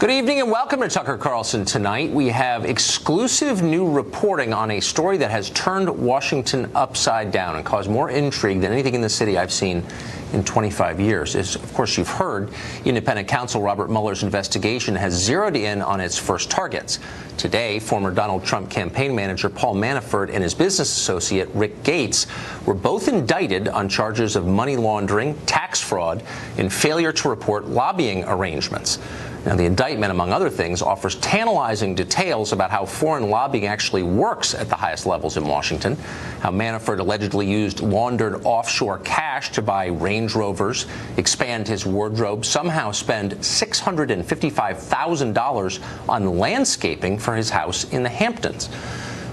Good evening and welcome to Tucker Carlson Tonight. We have exclusive new reporting on a story that has turned Washington upside down and caused more intrigue than anything in the city I've seen in 25 years. As, of course, you've heard, independent counsel Robert Mueller's investigation has zeroed in on its first targets. Today, former Donald Trump campaign manager Paul Manafort and his business associate Rick Gates were both indicted on charges of money laundering, tax fraud, and failure to report lobbying arrangements. Now, the indictment, among other things, offers tantalizing details about how foreign lobbying actually works at the highest levels in Washington, how Manafort allegedly used laundered offshore cash to buy Range Rovers, expand his wardrobe, somehow spend $655,000 on landscaping for his house in the Hamptons.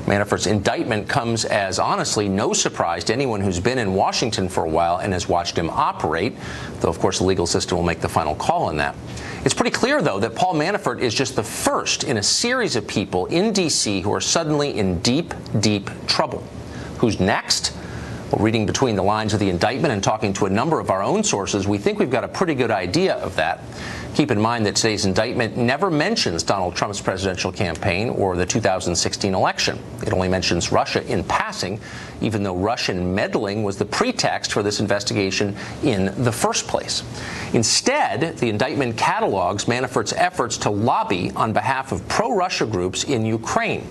Manafort's indictment comes as, honestly, no surprise to anyone who's been in Washington for a while and has watched him operate, though, of course, the legal system will make the final call on that. It's pretty clear, though, that Paul Manafort is just the first in a series of people in D.C. who are suddenly in deep, deep trouble. Who's next? Well, reading between the lines of the indictment and talking to a number of our own sources, we think we've got a pretty good idea of that. Keep in mind that today's indictment never mentions Donald Trump's presidential campaign or the 2016 election. It only mentions Russia in passing, even though Russian meddling was the pretext for this investigation in the first place. Instead, the indictment catalogs Manafort's efforts to lobby on behalf of pro-Russia groups in Ukraine.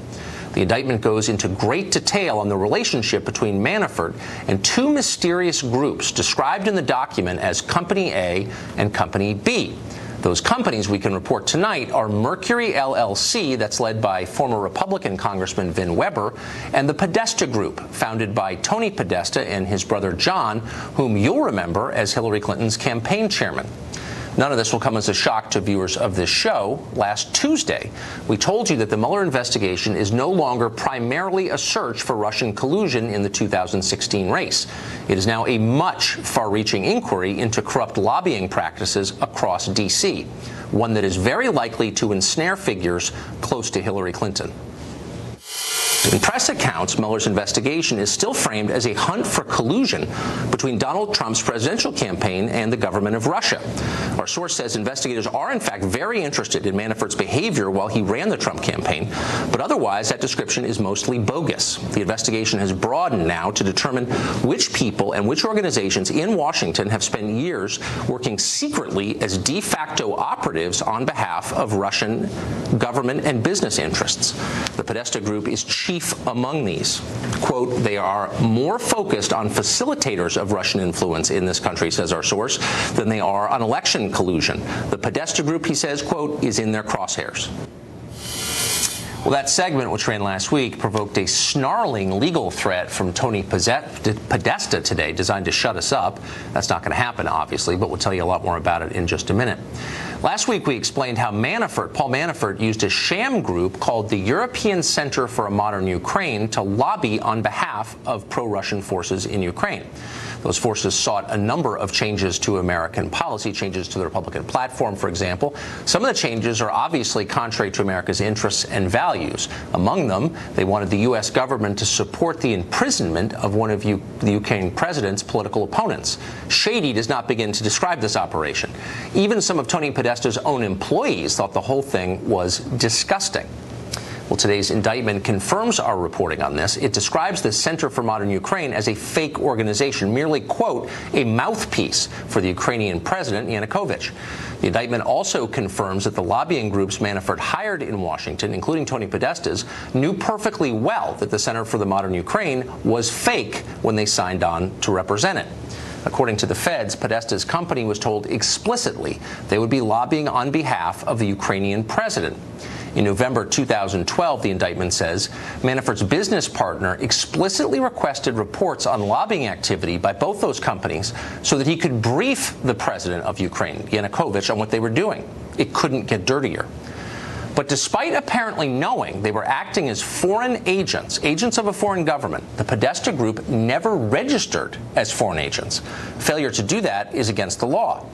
The indictment goes into great detail on the relationship between Manafort and two mysterious groups described in the document as Company A and Company B. Those companies, we can report tonight, are Mercury LLC, that's led by former Republican Congressman Vin Weber, and the Podesta Group, founded by Tony Podesta and his brother John, whom you'll remember as Hillary Clinton's campaign chairman. None of this will come as a shock to viewers of this show. Last Tuesday, we told you that the Mueller investigation is no longer primarily a search for Russian collusion in the 2016 race. It is now a much far-reaching inquiry into corrupt lobbying practices across D.C., one that is very likely to ensnare figures close to Hillary Clinton. In press accounts, Mueller's investigation is still framed as a hunt for collusion between Donald Trump's presidential campaign and the government of Russia. Our source says investigators are, in fact, very interested in Manafort's behavior while he ran the Trump campaign, but otherwise that description is mostly bogus. The investigation has broadened now to determine which people and which organizations in Washington have spent years working secretly as de facto operatives on behalf of Russian government and business interests. The Podesta Group is chief among these. Quote, they are more focused on facilitators of Russian influence in this country, says our source, than they are on election collusion. The Podesta Group, he says, quote, is in their crosshairs. Well, that segment, which ran last week, provoked a snarling legal threat from Tony Podesta today, designed to shut us up. That's not going to happen, obviously, but we'll tell you a lot more about it in just a minute. Last week, we explained how Paul Manafort, used a sham group called the European Center for a Modern Ukraine to lobby on behalf of pro-Russian forces in Ukraine. Those forces sought a number of changes to American policy, changes to the Republican platform, for example. Some of the changes are obviously contrary to America's interests and values. Among them, they wanted the U.S. government to support the imprisonment of one of the Ukraine president's political opponents. Shady does not begin to describe this operation. Even some of Tony Podesta's own employees thought the whole thing was disgusting. Well, today's indictment confirms our reporting on this. It describes the Center for Modern Ukraine as a fake organization, merely, quote, a mouthpiece for the Ukrainian president, Yanukovych. The indictment also confirms that the lobbying groups Manafort hired in Washington, including Tony Podesta's, knew perfectly well that the Center for the Modern Ukraine was fake when they signed on to represent it. According to the feds, Podesta's company was told explicitly they would be lobbying on behalf of the Ukrainian president. In November 2012, the indictment says, Manafort's business partner explicitly requested reports on lobbying activity by both those companies so that he could brief the president of Ukraine, Yanukovych, on what they were doing. It couldn't get dirtier. But despite apparently knowing they were acting as foreign agents, agents of a foreign government, the Podesta Group never registered as foreign agents. Failure to do that is against the law.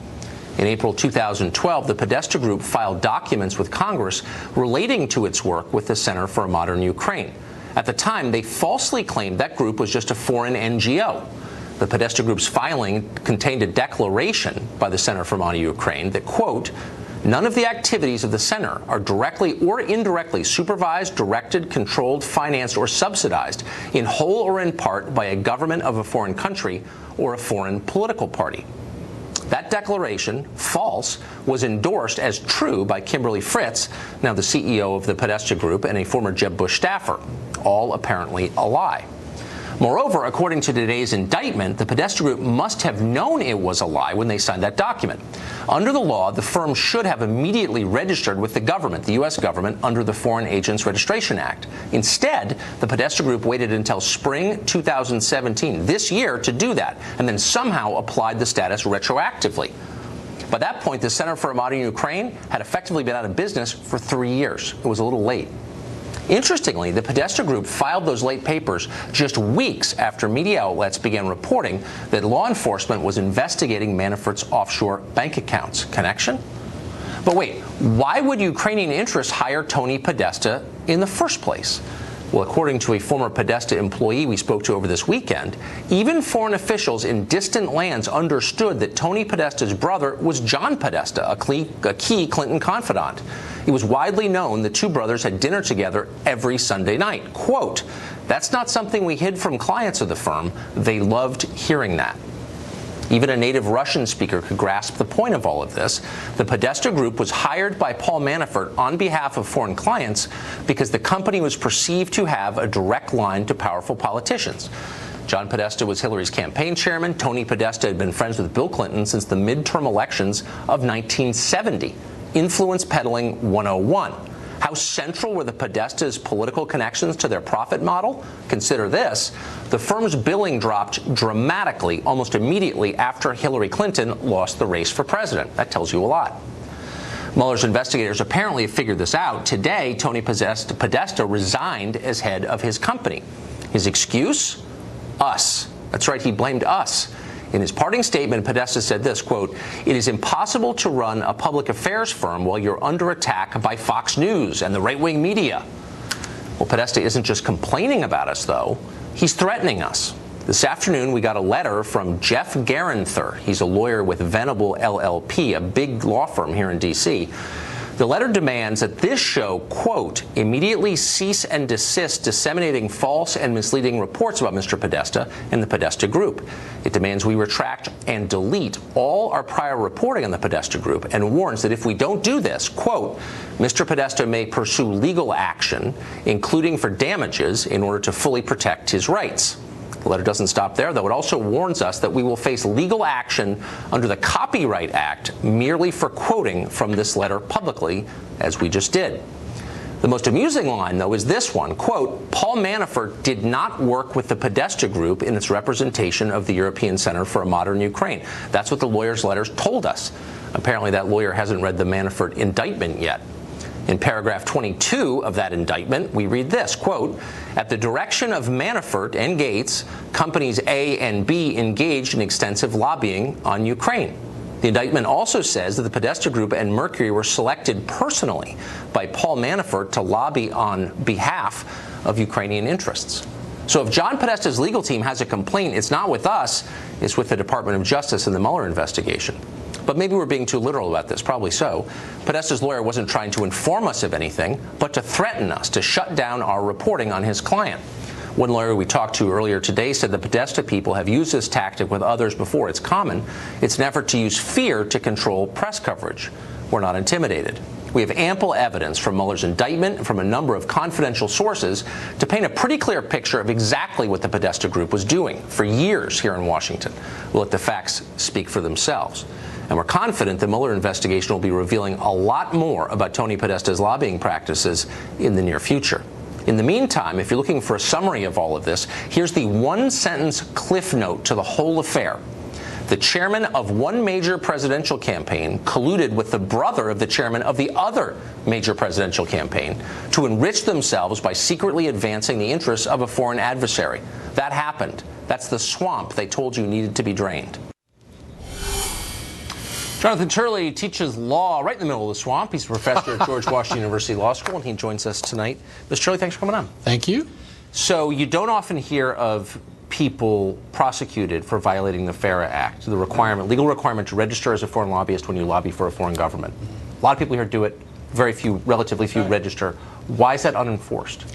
In April 2012, the Podesta Group filed documents with Congress relating to its work with the Center for a Modern Ukraine. At the time, they falsely claimed that group was just a foreign NGO. The Podesta Group's filing contained a declaration by the Center for Modern Ukraine that, quote, None of the activities of the center are directly or indirectly supervised, directed, controlled, financed, or subsidized in whole or in part by a government of a foreign country or a foreign political party. That declaration, false, was endorsed as true by Kimberly Fritz, now the CEO of the Podesta Group and a former Jeb Bush staffer. All apparently a lie. Moreover, according to today's indictment, the Podesta Group must have known it was a lie when they signed that document. Under the law, the firm should have immediately registered with the government, the U.S. government, under the Foreign Agents Registration Act. Instead, the Podesta Group waited until spring 2017, this year, to do that, and then somehow applied the status retroactively. By that point, the Center for a Modern Ukraine had effectively been out of business for 3 years. It was a little late. Interestingly, the Podesta Group filed those late papers just weeks after media outlets began reporting that law enforcement was investigating Manafort's offshore bank accounts. Connection? But wait, why would Ukrainian interests hire Tony Podesta in the first place? Well, according to a former Podesta employee we spoke to over this weekend, even foreign officials in distant lands understood that Tony Podesta's brother was John Podesta, a key Clinton confidant. It was widely known the two brothers had dinner together every Sunday night. Quote, "That's not something we hid from clients of the firm. They loved hearing that." Even a native Russian speaker could grasp the point of all of this. The Podesta Group was hired by Paul Manafort on behalf of foreign clients because the company was perceived to have a direct line to powerful politicians. John Podesta was Hillary's campaign chairman. Tony Podesta had been friends with Bill Clinton since the midterm elections of 1970. Influence peddling 101. How central were the Podesta's political connections to their profit model? Consider this. The firm's billing dropped dramatically almost immediately after Hillary Clinton lost the race for president. That tells you a lot. Mueller's investigators apparently have figured this out. Today, Tony Podesta resigned as head of his company. His excuse? Us. That's right, he blamed us. In his parting statement, Podesta said this, quote, "It is impossible to run a public affairs firm while you're under attack by Fox News and the right-wing media." Well, Podesta isn't just complaining about us, though. He's threatening us. This afternoon, we got a letter from Jeff Garanther. He's a lawyer with Venable LLP, a big law firm here in D.C. The letter demands that this show, quote, "immediately cease and desist disseminating false and misleading reports about Mr. Podesta and the Podesta Group. It demands we retract and delete all our prior reporting on the Podesta Group and warns that if we don't do this, quote, Mr. Podesta may pursue legal action, including for damages, in order to fully protect his rights." The letter doesn't stop there, though. It also warns us that we will face legal action under the Copyright Act merely for quoting from this letter publicly, as we just did. The most amusing line, though, is this one. Quote, "Paul Manafort did not work with the Podesta Group in its representation of the European Center for a Modern Ukraine." That's what the lawyer's letters told us. Apparently that lawyer hasn't read the Manafort indictment yet. In paragraph 22 of that indictment, we read this, quote, "At the direction of Manafort and Gates, companies A and B engaged in extensive lobbying on Ukraine." The indictment also says that the Podesta Group and Mercury were selected personally by Paul Manafort to lobby on behalf of Ukrainian interests. So if John Podesta's legal team has a complaint, it's not with us, it's with the Department of Justice and the Mueller investigation. But maybe we're being too literal about this, probably so. Podesta's lawyer wasn't trying to inform us of anything, but to threaten us, to shut down our reporting on his client. One lawyer we talked to earlier today said the Podesta people have used this tactic with others before. It's common. It's an effort to use fear to control press coverage. We're not intimidated. We have ample evidence from Mueller's indictment and from a number of confidential sources to paint a pretty clear picture of exactly what the Podesta Group was doing for years here in Washington. We'll let the facts speak for themselves. And we're confident the Mueller investigation will be revealing a lot more about Tony Podesta's lobbying practices in the near future. In the meantime, if you're looking for a summary of all of this, here's the one-sentence cliff note to the whole affair. The chairman of one major presidential campaign colluded with the brother of the chairman of the other major presidential campaign to enrich themselves by secretly advancing the interests of a foreign adversary. That happened. That's the swamp they told you needed to be drained. Jonathan Turley teaches law right in the middle of the swamp. He's a professor at George Washington University Law School, and he joins us tonight. Mr. Turley, thanks for coming on. Thank you. So you don't often hear of people prosecuted for violating the FARA Act, the legal requirement to register as a foreign lobbyist when you lobby for a foreign government. A lot of people here do it. Very few, relatively few register. Why is that unenforced?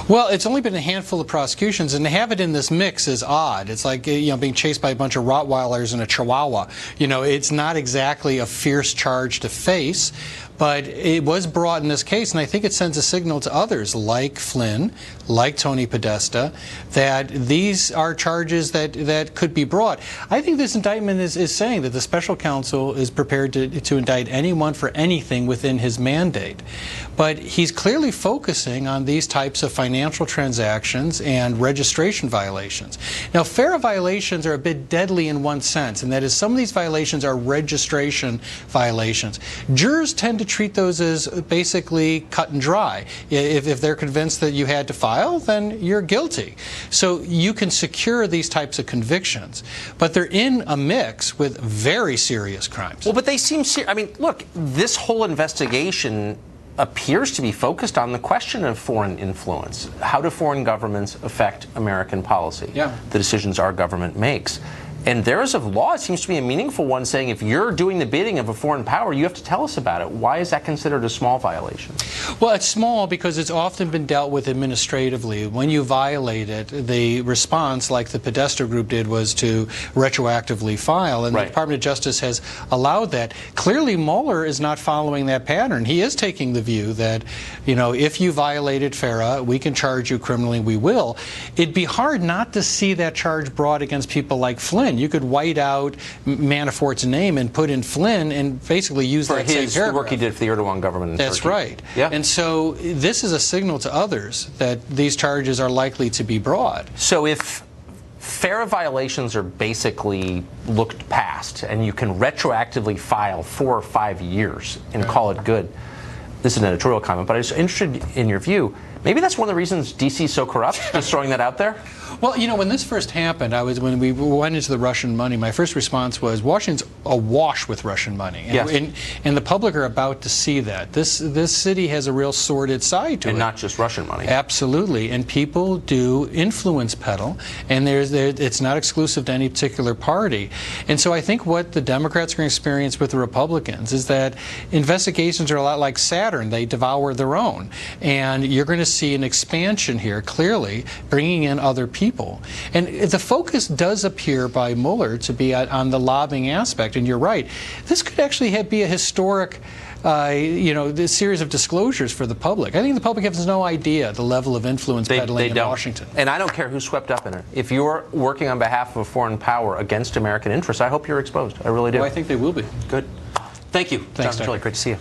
Well, it's only been a handful of prosecutions, and to have it in this mix is odd. It's like, being chased by a bunch of Rottweilers and a Chihuahua. It's not exactly a fierce charge to face, but it was brought in this case, and I think it sends a signal to others, like Flynn, like Tony Podesta, that these are charges that could be brought. I think this indictment is saying that the special counsel is prepared to indict anyone for anything within his mandate. But he's clearly focusing on these types of financial transactions and registration violations. Now, FARA violations are a bit deadly in one sense, and that is some of these violations are registration violations. Jurors tend to treat those as basically cut and dry. If they're convinced that you had to file, then you're guilty. So you can secure these types of convictions, but they're in a mix with very serious crimes. Well, but they seem I mean, look, this whole investigation appears to be focused on the question of foreign influence. How do foreign governments affect American policy? Yeah. The decisions our government makes. And there is a law, it seems to be a meaningful one, saying if you're doing the bidding of a foreign power, you have to tell us about it. Why is that considered a small violation? Well, it's small because it's often been dealt with administratively. When you violate it, the response, like the Podesta group did, was to retroactively file, and the Department of Justice has allowed that. Clearly, Mueller is not following that pattern. He is taking the view that, if you violated FARA, we can charge you criminally, we will. It'd be hard not to see that charge brought against people like Flynn. You could white out Manafort's name and put in Flynn and basically use that same paragraph. For the work he did for the Erdogan government in Turkey. That's right. Yeah. And so this is a signal to others that these charges are likely to be brought. So if FARA violations are basically looked past and you can retroactively file 4 or 5 years and call it good, this is an editorial comment, but I'm just interested in your view. Maybe that's one of the reasons D.C. is so corrupt, just throwing that out there? Well, when this first happened, when we went into the Russian money, my first response was Washington's awash with Russian money. And the public are about to see that. This city has a real sordid side to it. And not just Russian money. Absolutely. And people do influence peddle, and it's not exclusive to any particular party. And so I think what the Democrats are going to experience with the Republicans is that investigations are a lot like Saturn. They devour their own. And you're going to see an expansion here, clearly, bringing in other people. And the focus does appear by Mueller to be on the lobbying aspect, and you're right. This could actually be a historic this series of disclosures for the public. I think the public has no idea the level of influence peddling in Washington. And I don't care who's swept up in it. If you're working on behalf of a foreign power against American interests, I hope you're exposed. I really do. Well, I think they will be. Good. Thank you. Thanks, John Shirley, great to see you.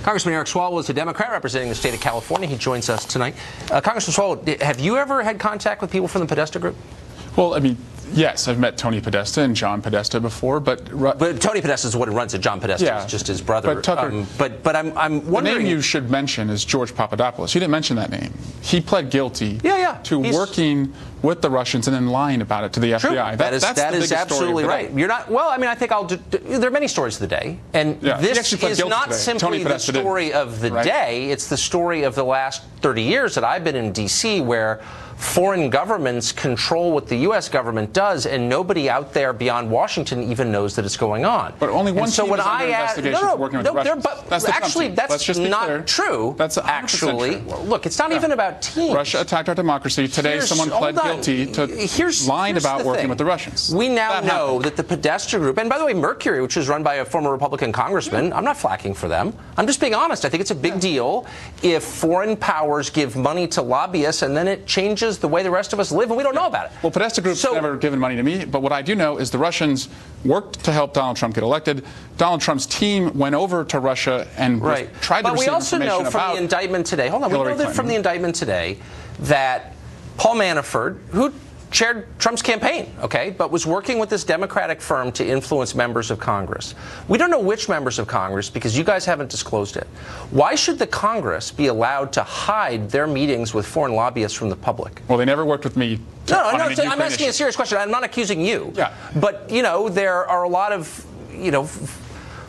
Congressman Eric Swalwell is a Democrat representing the state of California. He joins us tonight. Congressman Swalwell, have you ever had contact with people from the Podesta group? Well, I mean, yes, I've met Tony Podesta and John Podesta before, but Tony Podesta is the one who runs it. John Podesta is just his brother. But Tucker, but I'm wondering. The name you should mention is George Papadopoulos. You didn't mention that name. He pled guilty to working with the Russians and then lying about it to the FBI. That is absolutely right. You're not. Well, I mean, I think there are many stories of the day, and this is not simply the story of the day. It's the story of the last 30 years that I've been in D.C., where foreign governments control what the U.S. government does, and nobody out there beyond Washington even knows that it's going on. But only one team is under investigation for working with the Russians. That's not true. That's actually true. Look, it's not even about teams. Russia attacked our democracy. Today, someone pled guilty to lying about working with the Russians. We now know that the Podesta group, and by the way, Mercury, which is run by a former Republican congressman, I'm not flacking for them. I'm just being honest. I think it's a big deal if foreign powers give money to lobbyists and then it changes the way the rest of us live, and we don't know about it. Well, Podesta Group's never given money to me, but what I do know is the Russians worked to help Donald Trump get elected. Donald Trump's team went over to Russia and tried to receive information about Hillary Clinton. But we also know from the indictment today, we know that from the indictment today that Paul Manafort, who chaired Trump's campaign, but was working with this Democratic firm to influence members of Congress. We don't know which members of Congress because you guys haven't disclosed it. Why should the Congress be allowed to hide their meetings with foreign lobbyists from the public? Well, they never worked with me. No, I'm asking a serious question. I'm not accusing you. Yeah. But, there are a lot of,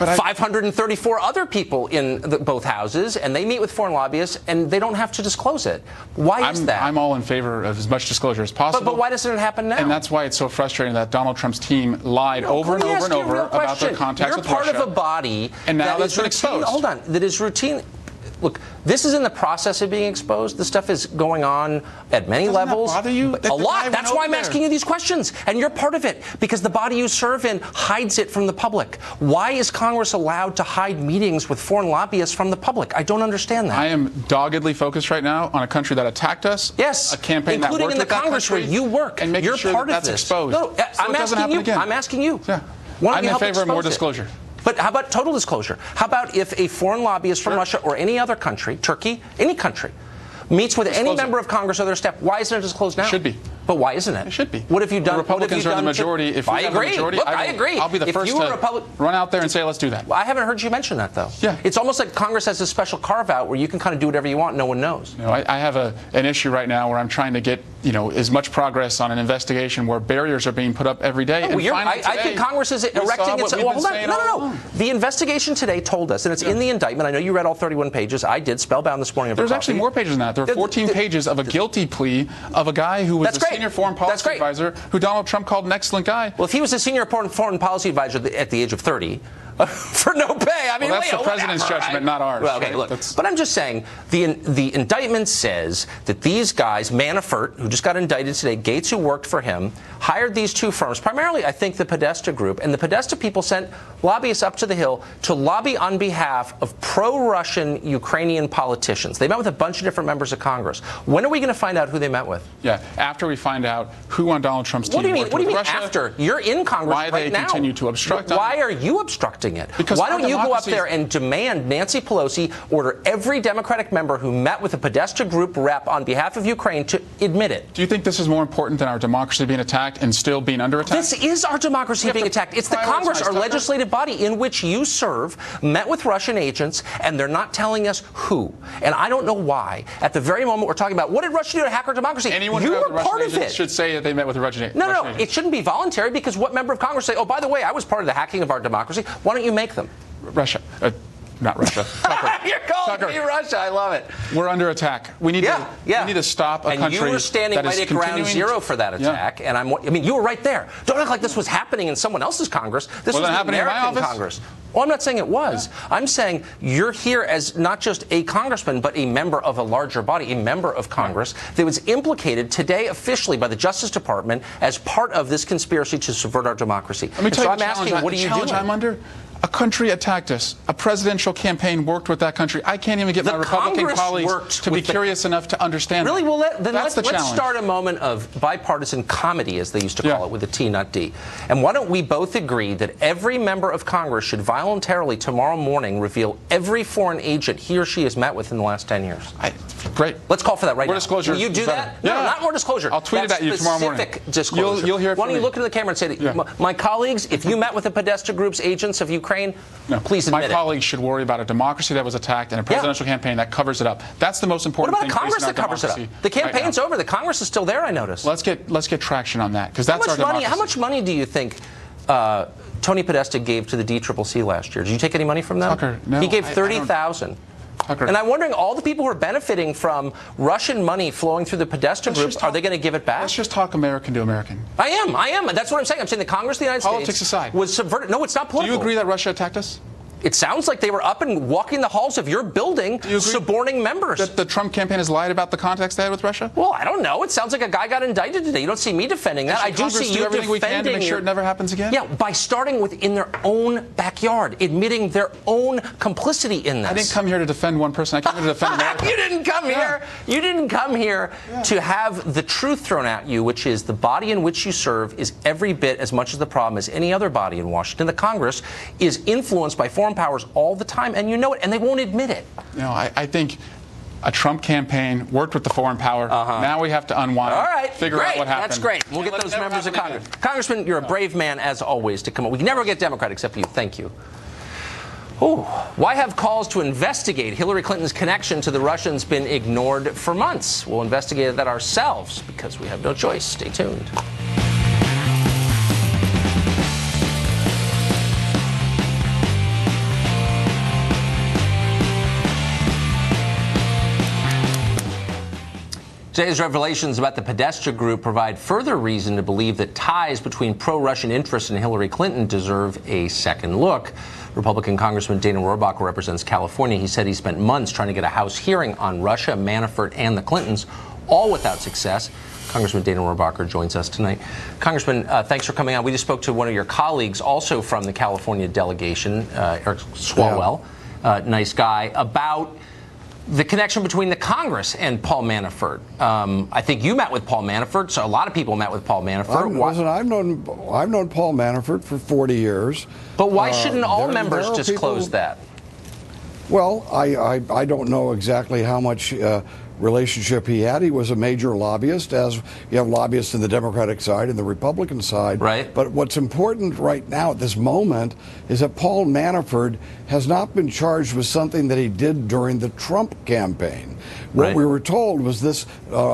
534 other people in both houses, and they meet with foreign lobbyists, and they don't have to disclose it. Why is that? I'm all in favor of as much disclosure as possible. But why doesn't it happen now? And that's why it's so frustrating that Donald Trump's team lied over and over and over about their contacts with Russia. You're part of a body and now that's been exposed. Hold on, that is routine. Look, this is in the process of being exposed. This stuff is going on at many levels. Doesn't that bother you? A lot. That's why I'm asking you these questions. And you're part of it, because the body you serve in hides it from the public. Why is Congress allowed to hide meetings with foreign lobbyists from the public? I don't understand that. I am doggedly focused right now on a country that attacked us. Yes. A campaign that including worked in the with that Congress where country, you work. And making you're sure part that of that's this. exposed. No, I'm asking you. Again. I'm asking you. Yeah. I'm in favor of more disclosure. But how about total disclosure? How about if a foreign lobbyist from Russia or any other country, Turkey, any country, meets with any member of Congress or their staff, why isn't it disclosed now? It should be. But why isn't it? It should be. What have you done? The Republicans are in the majority. If we I have the agree. majority, Look, I agree. I'll be the first to run out there and say, let's do that. I haven't heard you mention that, though. Yeah. It's almost like Congress has a special carve-out where you can kind of do whatever you want, no one knows. You know, I have an issue right now where I'm trying to get, as much progress on an investigation where barriers are being put up every day. I think Congress is erecting its... Well, hold on. No. The investigation today told us, and it's in the indictment. I know you read all 31 pages. I did, spellbound this morning. There's actually more pages than that. There are 14 pages of a guilty plea of a guy who was a senior foreign policy advisor who Donald Trump called an excellent guy. Well, if he was a senior foreign policy advisor at the age of 30, for no pay. I mean, that's the president's judgment, not ours. Well, okay, look. But I'm just saying, the indictment says that these guys, Manafort, who just got indicted today, Gates, who worked for him, hired these two firms, primarily, I think, the Podesta group, and the Podesta people sent lobbyists up to the Hill to lobby on behalf of pro-Russian Ukrainian politicians. They met with a bunch of different members of Congress. When are we going to find out who they met with? Yeah, after we find out who on Donald Trump's team worked with Russia. After? You're in Congress right now. Why they continue to obstruct. Why are you obstructing it? Because why don't you go up there and demand Nancy Pelosi order every Democratic member who met with a Podesta group rep on behalf of Ukraine to admit it? Do you think this is more important than our democracy being attacked and still being under attack? This is our democracy being attacked. It's the Congress, our legislative body in which you serve, met with Russian agents, and they're not telling us who. And I don't know why. At the very moment we're talking about, what did Russia do to hack our democracy? Anyone you who were part of it. Should say that they met with a Russian agent. No, it shouldn't be voluntary, because what member of Congress say, oh, by the way, I was part of the hacking of our democracy? Why don't you make them? Russia. Not Russia. You're calling me Russia. I love it. We're under attack. We need to stop a country. And you were standing right at ground zero for that attack. And I mean, you were right there. Don't act like this was happening in someone else's Congress. This was the American Congress. Well, I'm not saying it was. I'm saying you're here as not just a congressman, but a member of a larger body, a member of Congress that was implicated today officially by the Justice Department as part of this conspiracy to subvert our democracy. Let me tell you I'm asking, what are you doing? I'm under? A country attacked us. A presidential campaign worked with that country. I can't even get my Republican colleagues to be curious enough to understand. Really? Well, let's challenge. start a moment of bipartisan comedy, as they used to call it, with a T, not D. And why don't we both agree that every member of Congress should voluntarily tomorrow morning reveal every foreign agent he or she has met with in the last 10 years? Great. Let's call for that right now. More disclosure. Will you do that? No, not more disclosure. I'll tweet it at you tomorrow morning. Specific disclosure. You'll hear it from Why don't you look into the camera and say, that, my colleagues, if you met with the Podesta Group's agents of Ukraine, please admit it. My colleagues should worry about a democracy that was attacked and a presidential campaign that covers it up. That's the most important thing. What about a Congress that covers it up? The campaign's over. The Congress is still there, I noticed. Let's get traction on that, because that's our democracy. How much money do you think Tony Podesta gave to the DCCC last year? Did you take any money from them? Tucker, no. He gave $30,000. And I'm wondering, all the people who are benefiting from Russian money flowing through the Podesta Group, are they going to give it back? Let's just talk American to American. I am. That's what I'm saying. I'm saying the Congress of the United Politics States aside. was subverted. No, it's not political. Do you agree that Russia attacked us? It sounds like they were up and walking the halls of your building, suborning members. That the Trump campaign has lied about the contacts they had with Russia? Well, I don't know. It sounds like a guy got indicted today. You don't see me defending that. I do see you everything we can to make sure it never happens again? Yeah, by starting within their own backyard, admitting their own complicity in this. I didn't come here to defend one person. I came here to defend America. You didn't come here. You didn't come here to have the truth thrown at you, which is the body in which you serve is every bit as much of the problem as any other body in Washington. The Congress is influenced by foreign powers all the time, and you know it, and they won't admit it. No, I think a Trump campaign worked with the foreign power. Now we have to unwind. All right, figure out what happened. That's great. We'll get those members of Congress. Congressman, you're a brave man, as always, to come up. We can never get Democrat except for you. Thank you. Ooh. Why have calls to investigate Hillary Clinton's connection to the Russians been ignored for months? We'll investigate that ourselves, because we have no choice. Stay tuned. Today's revelations about the Podesta Group provide further reason to believe that ties between pro-Russian interests and Hillary Clinton deserve a second look. Republican Congressman Dana Rohrabacher represents California. He said he spent months trying to get a House hearing on Russia, Manafort, and the Clintons, all without success. Congressman Dana Rohrabacher joins us tonight. Congressman, thanks for coming on. We just spoke to one of your colleagues, also from the California delegation, Eric Swalwell, nice guy, about the connection between the Congress and Paul Manafort. I think you met with Paul Manafort, so a lot of people met with Paul Manafort. Listen, I've known Paul Manafort for 40 years. But why shouldn't all members disclose that? Well, I don't know exactly how much relationship he had. He was a major lobbyist, as you have lobbyists in the Democratic side and the Republican side. Right. But what's important right now at this moment is that Paul Manafort has not been charged with something that he did during the Trump campaign. What we were told was this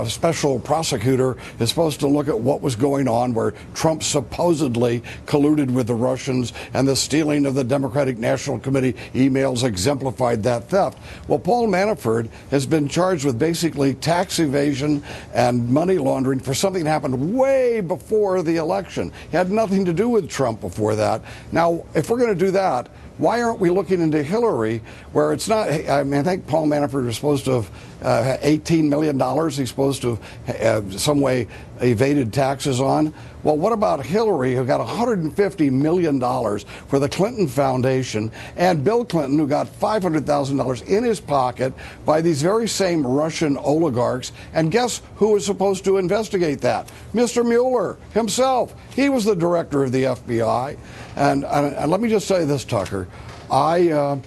special prosecutor is supposed to look at what was going on where Trump supposedly colluded with the Russians, and the stealing of the Democratic National Committee emails exemplified that theft. Well, Paul Manafort has been charged with basically tax evasion and money laundering for something that happened way before the election. It had nothing to do with Trump before that. Now, if we're going to do that, why aren't we looking into Hillary, where it's not? I mean, I think Paul Manafort was supposed to have $18 million he's supposed to have some way evaded taxes on. Well, what about Hillary, who got $150 million for the Clinton Foundation, and Bill Clinton, who got $500,000 in his pocket by these very same Russian oligarchs? And guess who was supposed to investigate that? Mr. Mueller himself. He was the director of the FBI. And let me just say this, Tucker. I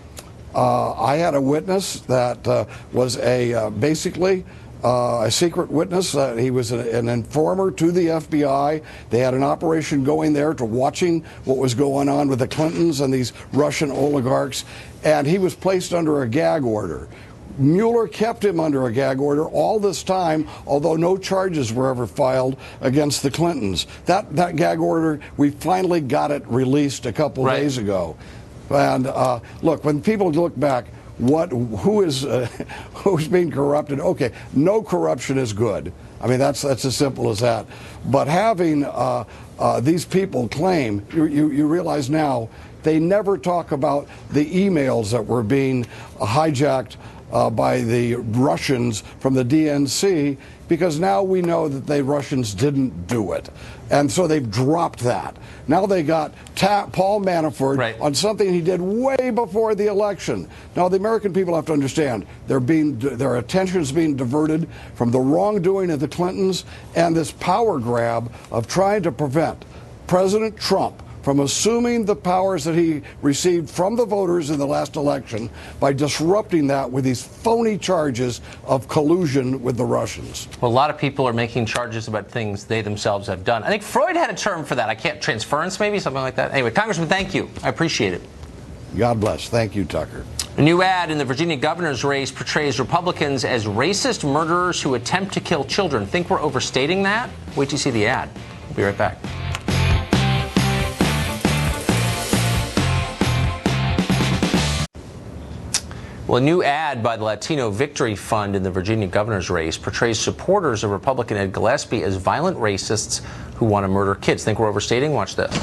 had a witness that was basically a secret witness. He was an informer to the FBI. They had an operation going there to watching what was going on with the Clintons and these Russian oligarchs, and he was placed under a gag order. Mueller kept him under a gag order all this time, although no charges were ever filed against the Clintons. That gag order, we finally got it released a couple days ago. And look, when people look back, who's being corrupted? Okay, no corruption is good. I mean, that's as simple as that. But having these people claim, you realize now, they never talk about the emails that were being hijacked by the Russians from the DNC, because now we know that the Russians didn't do it. And so they've dropped that. Now they got Paul Manafort on something he did way before the election. Now the American people have to understand their attention is being diverted from the wrongdoing of the Clintons and this power grab of trying to prevent President Trump from assuming the powers that he received from the voters in the last election by disrupting that with these phony charges of collusion with the Russians. Well, a lot of people are making charges about things they themselves have done. I think Freud had a term for that. I can't, transference maybe, something like that. Anyway, Congressman, thank you. I appreciate it. God bless. Thank you, Tucker. A new ad in the Virginia governor's race portrays Republicans as racist murderers who attempt to kill children. Think we're overstating that? Wait till you see the ad. We'll be right back. Well, a new ad by the Latino Victory Fund in the Virginia governor's race portrays supporters of Republican Ed Gillespie as violent racists who want to murder kids. Think we're overstating? Watch this.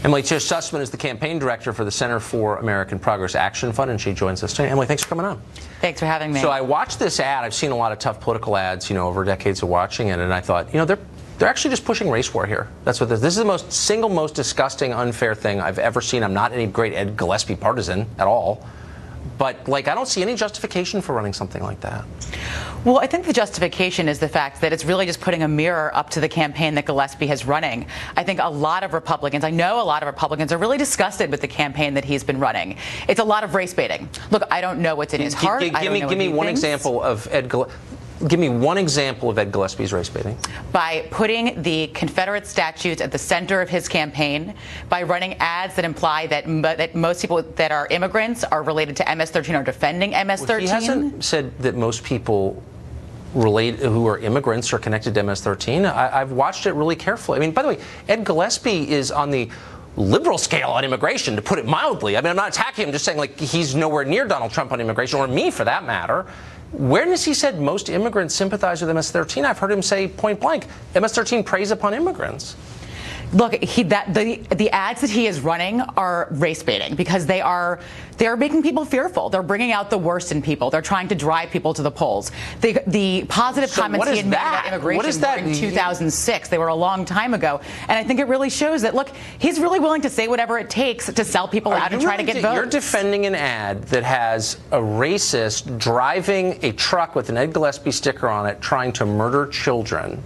Emily Sussman is the campaign director for the Center for American Progress Action Fund, and she joins us today. Emily, thanks for coming on. Thanks for having me. So I watched this ad. I've seen a lot of tough political ads, over decades of watching it, and I thought, they're actually just pushing race war here. That's what this is. The single most disgusting, unfair thing I've ever seen. I'm not any great Ed Gillespie partisan at all, but like I don't see any justification for running something like that. Well, I think the justification is the fact that it's really just putting a mirror up to the campaign that Gillespie has running. I think a lot of Republicans, I know a lot of Republicans are really disgusted with the campaign that he's been running. It's a lot of race baiting. Look, I don't know what's in his heart. Give me one example of Ed Gillespie. Give me one example of Ed Gillespie's race baiting. By putting the Confederate statues at the center of his campaign, by running ads that imply that most people that are immigrants are related to MS-13 or defending MS-13. Well, he hasn't said that most people who are immigrants are connected to MS-13. I've watched it really carefully. I mean, by the way, Ed Gillespie is on the liberal scale on immigration, to put it mildly. I mean, I'm not attacking him, just saying like he's nowhere near Donald Trump on immigration, or me for that matter. Where has he said most immigrants sympathize with MS-13? I've heard him say point blank, MS-13 preys upon immigrants. Look, the ads that he is running are race baiting because they're making people fearful. They're bringing out the worst in people. They're trying to drive people to the polls. The positive comments he had made about immigration were in 2006. They were a long time ago. And I think it really shows that, look, he's really willing to say whatever it takes to sell people out and try to get votes. You're defending an ad that has a racist driving a truck with an Ed Gillespie sticker on it trying to murder children.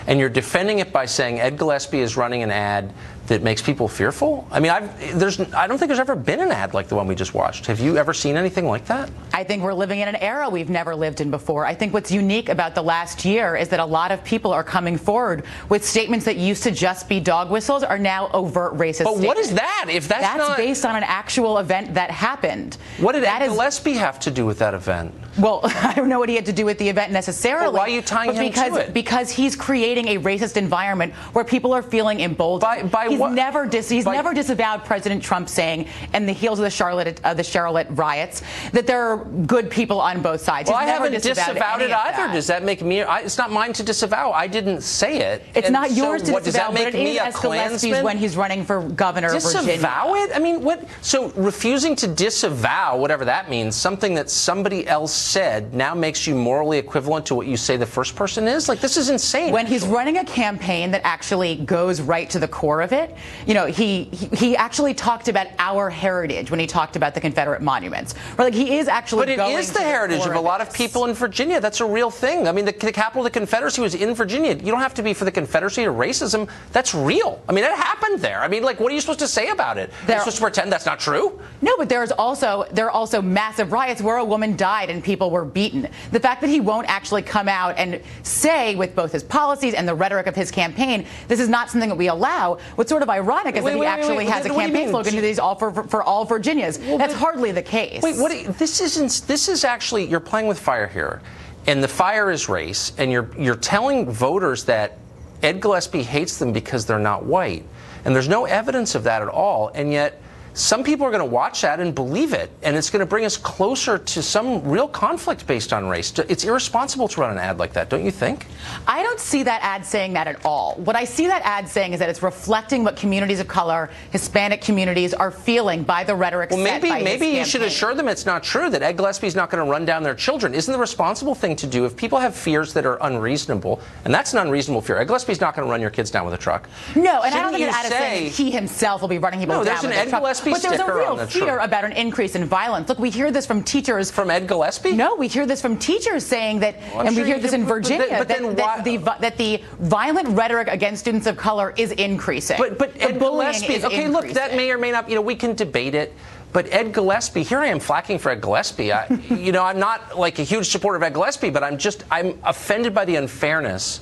And you're defending it by saying Ed Gillespie is running an ad that makes people fearful? I mean, I don't think there's ever been an ad like the one we just watched. Have you ever seen anything like that? I think we're living in an era we've never lived in before. I think what's unique about the last year is that a lot of people are coming forward with statements that used to just be dog whistles are now overt racist statements. But what is that? If that's based on an actual event that happened. What did Ed Gillespie have to do with that event? Well, I don't know what he had to do with the event necessarily. Well, why are you tying him to it? Because he's creating a racist environment where people are feeling emboldened. He's never disavowed President Trump saying, in the heels of the Charlotte riots, that there are good people on both sides. Well, I haven't disavowed it either. Does that make me? It's not mine to disavow. I didn't say it. It's not yours to disavow. Does that make me a Klansman? When he's running for governor of Virginia. Disavow it? I mean, what? So refusing to disavow, whatever that means, something that somebody else said now makes you morally equivalent to what you say the first person is? Like, this is insane. When he's running a campaign that actually goes right to the core of it, you know, he actually talked about our heritage when he talked about the Confederate monuments. Or like he is actually But it is the heritage of a lot of people in Virginia. That's a real thing. I mean, the capital of the Confederacy was in Virginia. You don't have to be for the Confederacy or racism. That's real. I mean, that happened there. I mean, like, what are you supposed to say about it? You're supposed to pretend that's not true? No, but there are also massive riots where a woman died and people were beaten. The fact that he won't actually come out and say, with both his policies and the rhetoric of his campaign, this is not something that we allow. What's sort of ironic is that he actually has a campaign slogan that he's all for all Virginias. Well, that's hardly the case. Wait, this is actually, you're playing with fire here. And the fire is race, and you're telling voters that Ed Gillespie hates them because they're not white. And there's no evidence of that at all, and yet some people are going to watch that and believe it, and it's going to bring us closer to some real conflict based on race. It's irresponsible to run an ad like that, don't you think? I don't see that ad saying that at all. What I see that ad saying is that it's reflecting what communities of color, Hispanic communities, are feeling by the rhetoric set by his campaign. Maybe you should assure them it's not true, that Ed Gillespie's not going to run down their children. Isn't the responsible thing to do if people have fears that are unreasonable, and that's an unreasonable fear? Ed Gillespie's not going to run your kids down with a truck. No, and I don't think an ad is saying he himself will be running people down with a truck. But there's a real fear about an increase in violence. Look, we hear this from teachers. From Ed Gillespie? No, we hear this from teachers saying that, and we hear this in Virginia, that the violent rhetoric against students of color is increasing. But Ed Gillespie, okay, look, that may or may not, we can debate it. But Ed Gillespie, here I am flacking for Ed Gillespie. I'm not like a huge supporter of Ed Gillespie, but I'm offended by the unfairness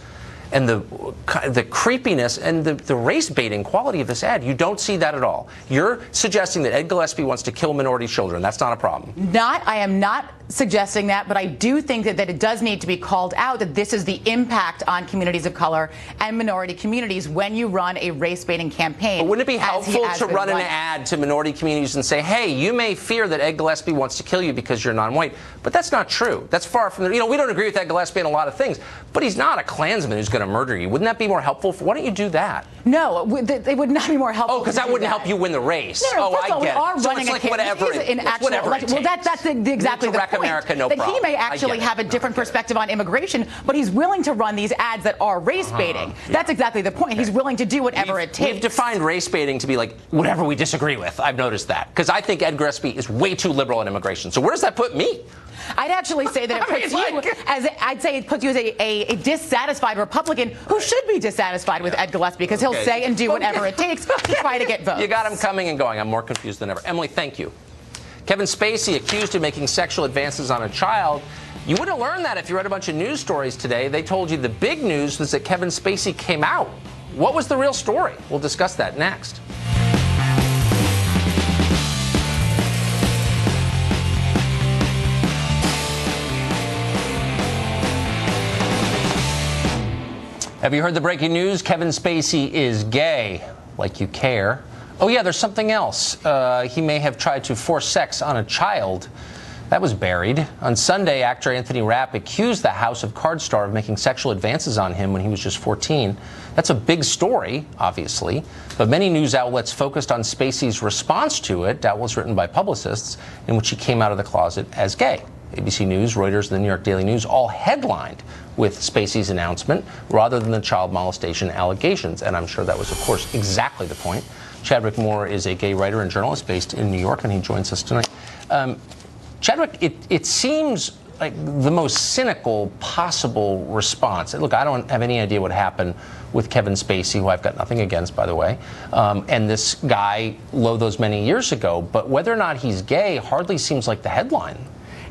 and the creepiness and the race-baiting quality of this ad. You don't see that at all. You're suggesting that Ed Gillespie wants to kill minority children. That's not a problem. I am not suggesting that, but I do think that it does need to be called out that this is the impact on communities of color and minority communities when you run a race-baiting campaign. But wouldn't it be helpful to run an ad to minority communities and say, hey, you may fear that Ed Gillespie wants to kill you because you're non-white, but that's not true. That's far from we don't agree with Ed Gillespie on a lot of things, but he's not a Klansman who's going to murder you. Wouldn't that be more helpful? Why don't you do that? No, they would not be more helpful. Oh, because that wouldn't help you win the race. No, I get it. So it's like whatever it takes. Well, that's exactly the point. America, no that problem. He may actually have a different perspective on immigration, but he's willing to run these ads that are race baiting. That's exactly the point. He's willing to do whatever it takes. We've defined race baiting to be like whatever we disagree with. I've noticed that. Because I think Ed Gillespie is way too liberal on immigration. So where does that put me? I'd actually say that it puts you as a dissatisfied Republican who should be dissatisfied with Ed Gillespie because he'll say and do whatever it takes to try to get votes. You got him coming and going. I'm more confused than ever. Emily, thank you. Kevin Spacey accused of making sexual advances on a child. You would have learned that if you read a bunch of news stories today. They told you the big news was that Kevin Spacey came out. What was the real story? We'll discuss that next. Have you heard the breaking news? Kevin Spacey is gay. Like you care. Oh, yeah, there's something else. He may have tried to force sex on a child. That was buried. On Sunday, actor Anthony Rapp accused the House of Cards star of making sexual advances on him when he was just 14. That's a big story, obviously, but many news outlets focused on Spacey's response to it. That was written by publicists, in which he came out of the closet as gay. ABC News, Reuters, and the New York Daily News all headlined with Spacey's announcement rather than the child molestation allegations. And I'm sure that was, of course, exactly the point. Chadwick Moore is a gay writer and journalist based in New York, and he joins us tonight. Chadwick, it seems like the most cynical possible response. Look, I don't have any idea what happened with Kevin Spacey, who I've got nothing against, by the way, and this guy, lo those many years ago. But whether or not he's gay hardly seems like the headline.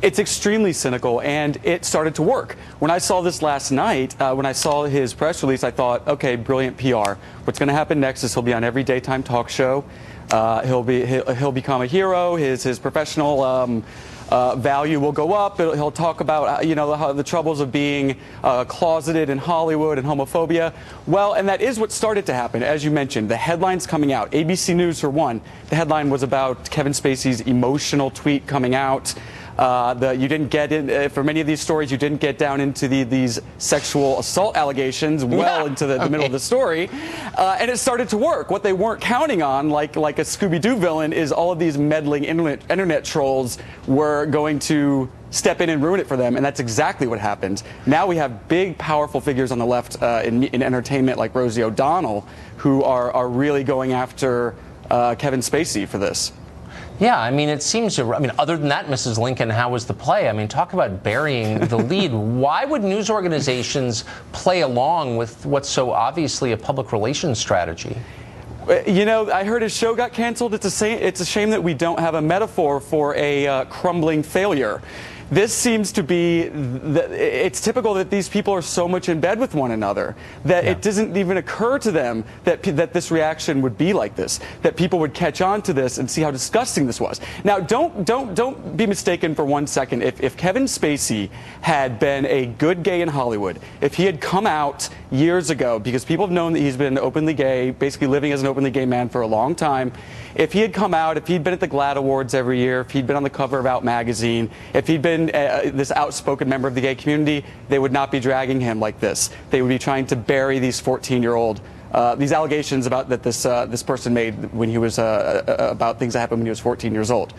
It's extremely cynical, and it started to work. When I saw this last night, when I saw his press release, I thought, okay, brilliant PR. What's going to happen next is he'll be on every daytime talk show. He'll become a hero. His professional value will go up. He'll talk about how the troubles of being closeted in Hollywood and homophobia. Well, and that is what started to happen, as you mentioned. The headlines coming out. ABC News, for one, the headline was about Kevin Spacey's emotional tweet coming out. You didn't get in for many of these stories. You didn't get down into these sexual assault allegations into the middle of the story, and it started to work. What they weren't counting on, like a Scooby-Doo villain, is all of these meddling internet trolls were going to step in and ruin it for them, and that's exactly what happened. Now we have big, powerful figures on the left in entertainment, like Rosie O'Donnell, who are really going after Kevin Spacey for this. Yeah, I mean, it seems, other than that, Mrs. Lincoln, how was the play? I mean, talk about burying the lead. Why would news organizations play along with what's so obviously a public relations strategy? I heard his show got canceled. It's a shame that we don't have a metaphor for a crumbling failure. This seems to be, it's typical that these people are so much in bed with one another that it doesn't even occur to them that this reaction would be like this, that people would catch on to this and see how disgusting this was. Now, don't be mistaken for 1 second. If Kevin Spacey had been a good gay in Hollywood, if he had come out years ago, because people have known that he's been openly gay, basically living as an openly gay man for a long time, if he had come out, if he'd been at the GLAAD Awards every year, if he'd been on the cover of Out magazine, if he'd been this outspoken member of the gay community, they would not be dragging him like this. They would be trying to bury these 14-year-old, these allegations about that this person made when he was about things that happened when he was 14 years old.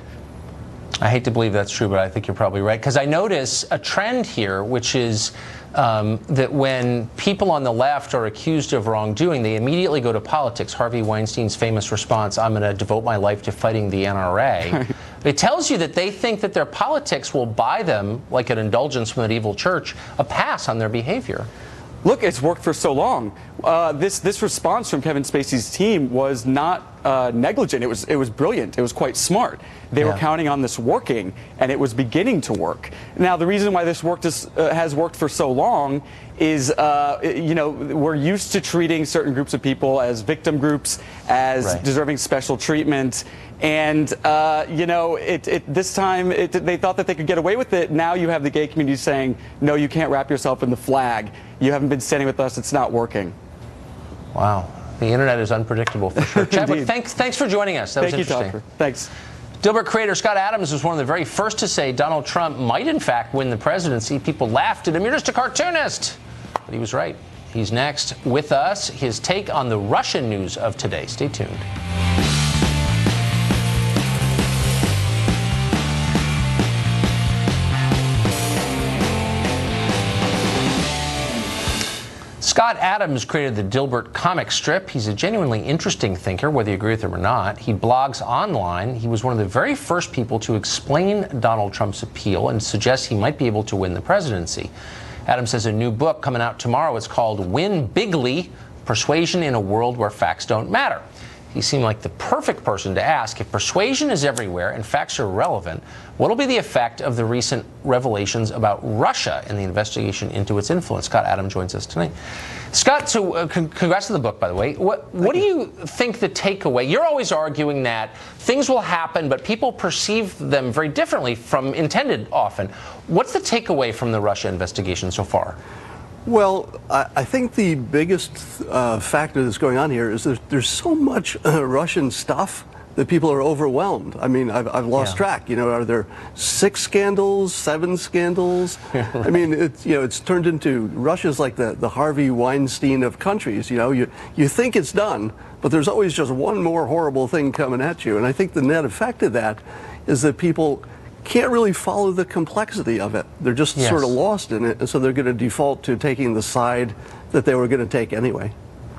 I hate to believe that's true, but I think you're probably right. Because I notice a trend here, which is that when people on the left are accused of wrongdoing, they immediately go to politics. Harvey Weinstein's famous response, I'm going to devote my life to fighting the NRA. It tells you that they think that their politics will buy them, like an indulgence from an evil church, a pass on their behavior. Look, it's worked for so long. This response from Kevin Spacey's team was not negligent. It was brilliant. It was quite smart. They were counting on this working, and it was beginning to work. Now, the reason why this has worked for so long is, we're used to treating certain groups of people as victim groups, as deserving special treatment. And, this time they thought that they could get away with it. Now you have the gay community saying, no, you can't wrap yourself in the flag. You haven't been standing with us. It's not working. Wow. The internet is unpredictable for sure. Chadwick, thanks for joining us. That was interesting. Thank you, Tucker. Thanks. Dilbert creator Scott Adams was one of the very first to say Donald Trump might in fact win the presidency. People laughed at him. You're just a cartoonist. But he was right. He's next with us. His take on the Russian news of today. Stay tuned. Scott Adams created the Dilbert comic strip. He's a genuinely interesting thinker, whether you agree with him or not. He blogs online. He was one of the very first people to explain Donald Trump's appeal and suggest he might be able to win the presidency. Adams has a new book coming out tomorrow. It's called Win Bigly: Persuasion in a World Where Facts Don't Matter. He seemed like the perfect person to ask, if persuasion is everywhere and facts are irrelevant, what will be the effect of the recent revelations about Russia and the investigation into its influence? Scott Adams joins us tonight. Scott, so congrats on the book, by the way. What do you think the takeaway? You're always arguing that things will happen, but people perceive them very differently from intended often. What's the takeaway from the Russia investigation so far? Well, I think the biggest factor that's going on here is there's so much Russian stuff that people are overwhelmed. I mean, I've lost track. You know, are there 6 scandals, 7 scandals? Right. I mean, it's turned into, Russia's like the Harvey Weinstein of countries. You know, you think it's done, but there's always just one more horrible thing coming at you. And I think the net effect of that is that people can't really follow the complexity of it. They're just sort of lost in it, and so they're going to default to taking the side that they were going to take anyway.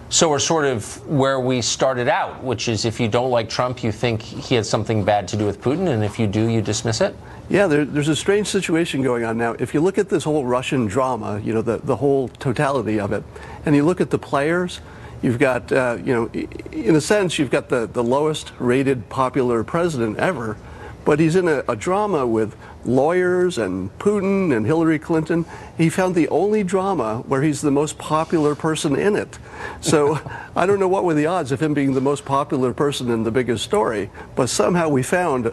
So we're sort of where we started out, which is if you don't like Trump, you think he had something bad to do with Putin, and if you do, you dismiss it? Yeah, there's a strange situation going on now. If you look at this whole Russian drama, you know, the whole totality of it, and you look at the players, you've got, you know, in a sense, you've got the lowest rated popular president ever, but he's in a drama with lawyers and Putin and Hillary Clinton. He found the only drama where he's the most popular person in it. So I don't know what were the odds of him being the most popular person in the biggest story, but somehow we found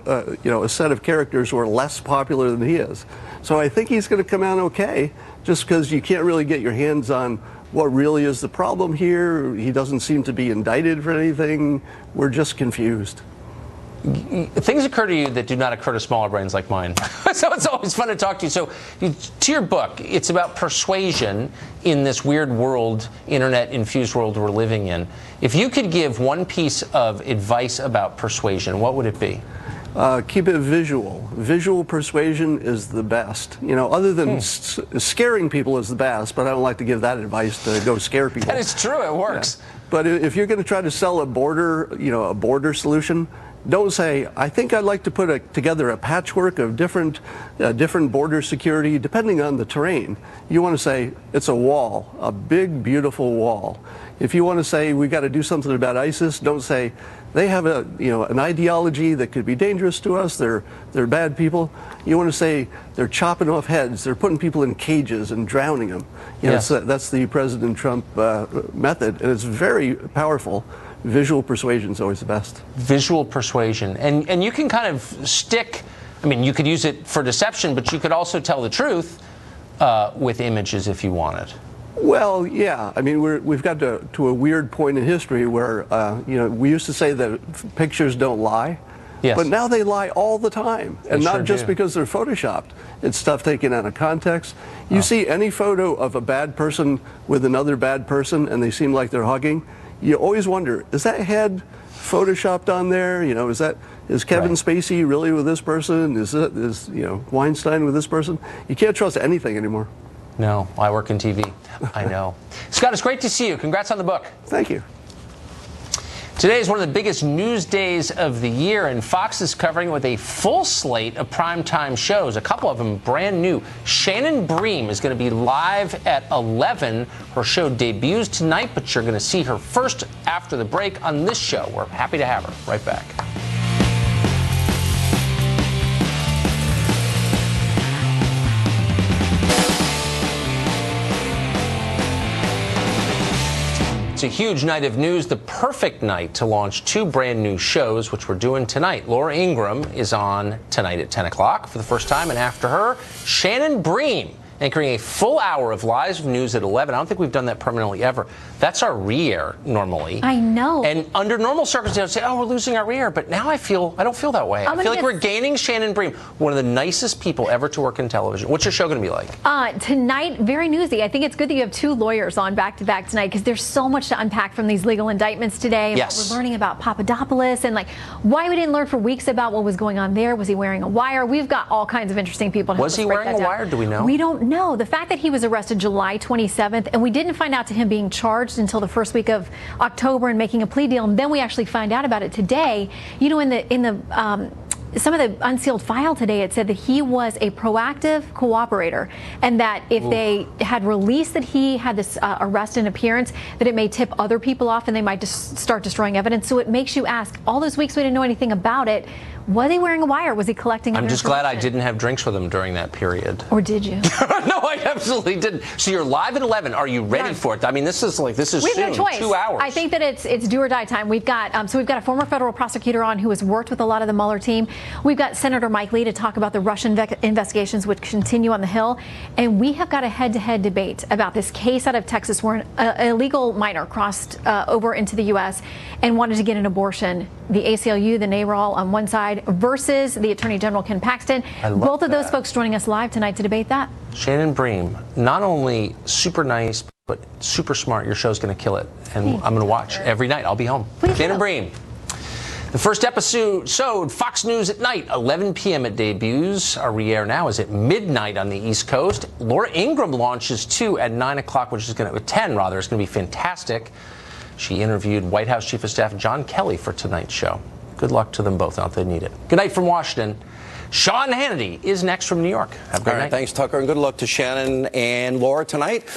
you know, a set of characters who are less popular than he is. So I think he's going to come out okay, just because you can't really get your hands on what really is the problem here. He doesn't seem to be indicted for anything. We're just confused. Things occur to you that do not occur to smaller brains like mine. So it's always fun to talk to you. So to your book, it's about persuasion in this weird world, internet-infused world we're living in. If you could give one piece of advice about persuasion, what would it be? Keep it visual. Visual persuasion is the best. You know, other than scaring people is the best, but I don't like to give that advice to go scare people. That is true. It works. Yeah. But if you're going to try to sell a border, you know, a border solution, don't say, I think I'd like to put together a patchwork of different border security depending on the terrain. You want to say it's a wall, a big, beautiful wall. If you want to say we've got to do something about ISIS, don't say they have an ideology that could be dangerous to us. They're bad people. You want to say they're chopping off heads. They're putting people in cages and drowning them. You know, that's the President Trump method, and it's very powerful. Visual persuasion is always the best. Visual persuasion. And you can kind of stick, I mean, you could use it for deception, but you could also tell the truth with images if you wanted. Well, yeah. I mean, we've got to a weird point in history where, you know, we used to say that pictures don't lie. Yes. But now they lie all the time. And not just because they're photoshopped. It's stuff taken out of context. You see any photo of a bad person with another bad person and they seem like they're hugging, you always wonder, is that head photoshopped on there? You know, is Kevin Spacey really with this person? Is you know, Weinstein with this person? You can't trust anything anymore. No, I work in TV. I know. Scott, it's great to see you. Congrats on the book. Thank you. Today is one of the biggest news days of the year, and Fox is covering it with a full slate of primetime shows, a couple of them brand new. Shannon Bream is going to be live at 11. Her show debuts tonight, but you're going to see her first after the break on this show. We're happy to have her. Right back. It's a huge night of news, the perfect night to launch 2 brand new shows, which we're doing tonight. Laura Ingraham is on tonight at 10 o'clock for the first time, and after her, Shannon Bream anchoring a full hour of live news at 11. I don't think we've done that permanently ever. That's our re-air normally. I know. And under normal circumstances, I'd say, oh, we're losing our re-air. But now I don't feel that way. I feel like we're gaining Shannon Bream, one of the nicest people ever to work in television. What's your show going to be like? Tonight, very newsy. I think it's good that you have two lawyers on back-to-back tonight because there's so much to unpack from these legal indictments today. Yes. We're learning about Papadopoulos and why we didn't learn for weeks about what was going on there. Was he wearing a wire? We've got all kinds of interesting people to help us break that down. Was he wearing a wire? Do we know? We don't know. The fact that he was arrested July 27th and we didn't find out to him being charged until the first week of October and making a plea deal, and then we actually find out about it today. You know, in the some of the unsealed file today, it said that he was a proactive cooperator and that if they had released that he had this arrest and appearance, that it may tip other people off and they might just start destroying evidence. So it makes you ask, all those weeks we didn't know anything about it, was he wearing a wire? Was he collecting I'm just glad I didn't have drinks with him during that period. Or did you? No, I absolutely didn't. So you're live at 11. Are you ready for it? I mean, this is we have soon, no choice. 2 hours. I think that it's do or die time. We've got a former federal prosecutor on who has worked with a lot of the Mueller team. We've got Senator Mike Lee to talk about the Russian investigations which continue on the Hill, and we have got a head-to-head debate about this case out of Texas where an illegal minor crossed over into the U.S. and wanted to get an abortion. The ACLU, the NARAL on one side versus the Attorney General Ken Paxton. Both of those folks joining us live tonight to debate that. Shannon Bream, not only super nice, but super smart. Your show's going to kill it. And I'm going to watch every night. I'll be home. Shannon Bream. The first episode, Fox News at night, 11 p.m. it debuts. Our re-air now is at midnight on the East Coast. Laura Ingraham launches too at 9 o'clock, which is going to, 10 rather, it's going to be fantastic. She interviewed White House Chief of Staff John Kelly for tonight's show. Good luck to them both. Not that they need it. Good night from Washington. Sean Hannity is next from New York. Have a good night. Thanks, Tucker, and good luck to Shannon and Laura tonight.